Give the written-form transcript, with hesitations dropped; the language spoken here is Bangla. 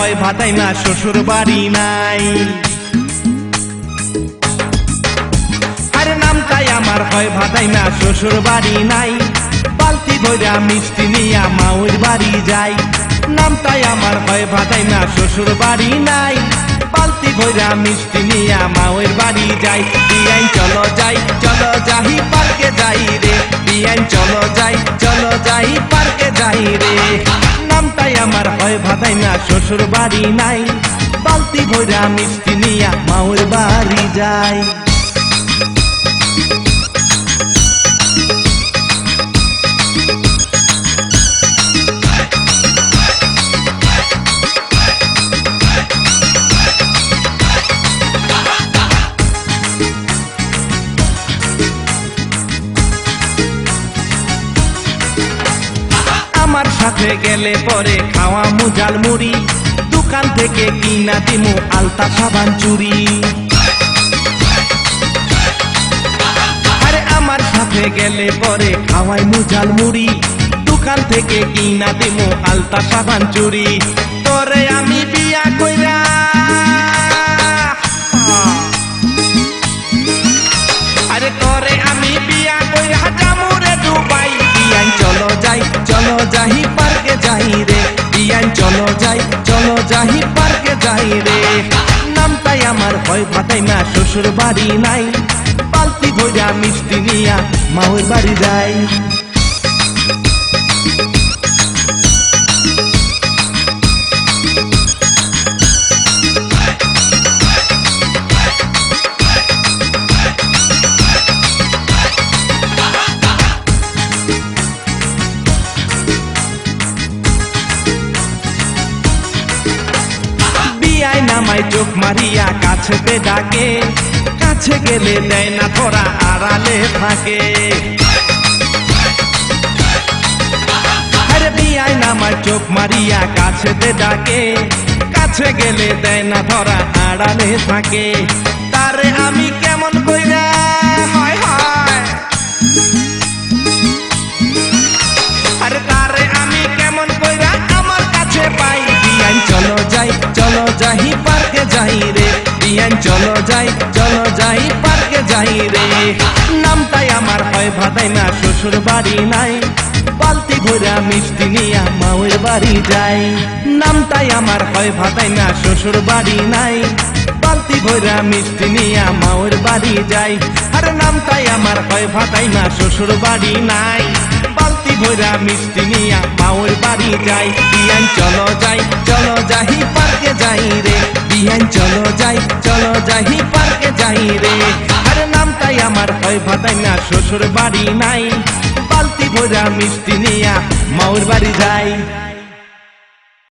হয় ভাতাই না শ্বশুর বাড়ি নাই। আরে নামটাই আমার হয় ভাতাই না শ্বশুর বাড়ি নাই। বালতি ভইরা মিষ্টি নিয়া মাউর বাড়ি যাই। নামটাই আমার হয় ভাতাই না শ্বশুর বাড়ি নাই। বালতি ভইরা মিষ্টি নিয়া মাউর বাড়ি যাই। বিয়াইন চলো যাই চলো যাই পার্কে যাই রে। বিয়াইন চলো যাই পার্কে যাই রে। নামটাই আমার হয় ভাতাই না শ্বশুর বাড়ি নাই। বালতি ভইরা মিষ্টি নিয়া মাউর বাড়ি যাই। আমার সাথে গেলে পরে খাওয়া মুজাল মুড়ি। দোকান থেকে কিনা দিমু আলতা সাবান চুরি। আরে আমার সাথে গেলে পরে খাওয়াই মুজাল মুড়ি। দোকান থেকে কিনা দিমু আলতা সাবান চুরি। তোরে আমি বিয়া কইরা আরে তোরে আমি বিয়া কইরা যামুরে দুবাই। বিয়ান চলো যাই পার্কে যাই রে। বিয়ান চলো যাই পার্কে যাই রে। নামটাই আমার হয় ভাতাই না শ্বশুর বাড়ি নাই। বালতি ভইরা মিষ্টি নিয়া মাউর বাড়ি যাই। নামাই চোখ মারিয়া কাছেতে ডাকে। কাছে গেলে দেয় না ধরা আড়ালে থাকে। আরে বিয়াই নামাই চোখ মারিয়া কাছেতে ডাকে। কাছে গেলে দেয় না ধরা আড়ালে থাকে। তারে আমি কেমন কইরা হয় হয় আরে তারে আমি কেমন কইরা আমার কাছে পাই। বিয়ান চলো যাই পার্কে যাই রে। বিয়ান চলো যাই পার্কে যাই রে। নামটাই আমার হয় ভাতাই না শ্বশুর বাড়ি নাই। বালতি ভইরা মিষ্টি নিয়া মাউর বাড়ি যাই। নামটাই আমার হয় ভাতাই না শ্বশুর বাড়ি নাই। বালতি ভইরা মিষ্টি নিয়া মাউর বাড়ি যাই। আরে নামটাই আমার হয় ভাতাই না শ্বশুর বাড়ি নাই। বালতি ভইরা মিষ্টি নিয়া মাউর বাড়ি যাই। বিয়ান চলো যাই পার্কে যাই রে। বিয়ান চলো যাই পার্কে যাই রে। আরে নামটাই আমার হয় ভাতাই না শ্বশুর বাড়ি নাই। বালতি ভইরা মিষ্টি নিয়া মাউর বাড়ি যাই।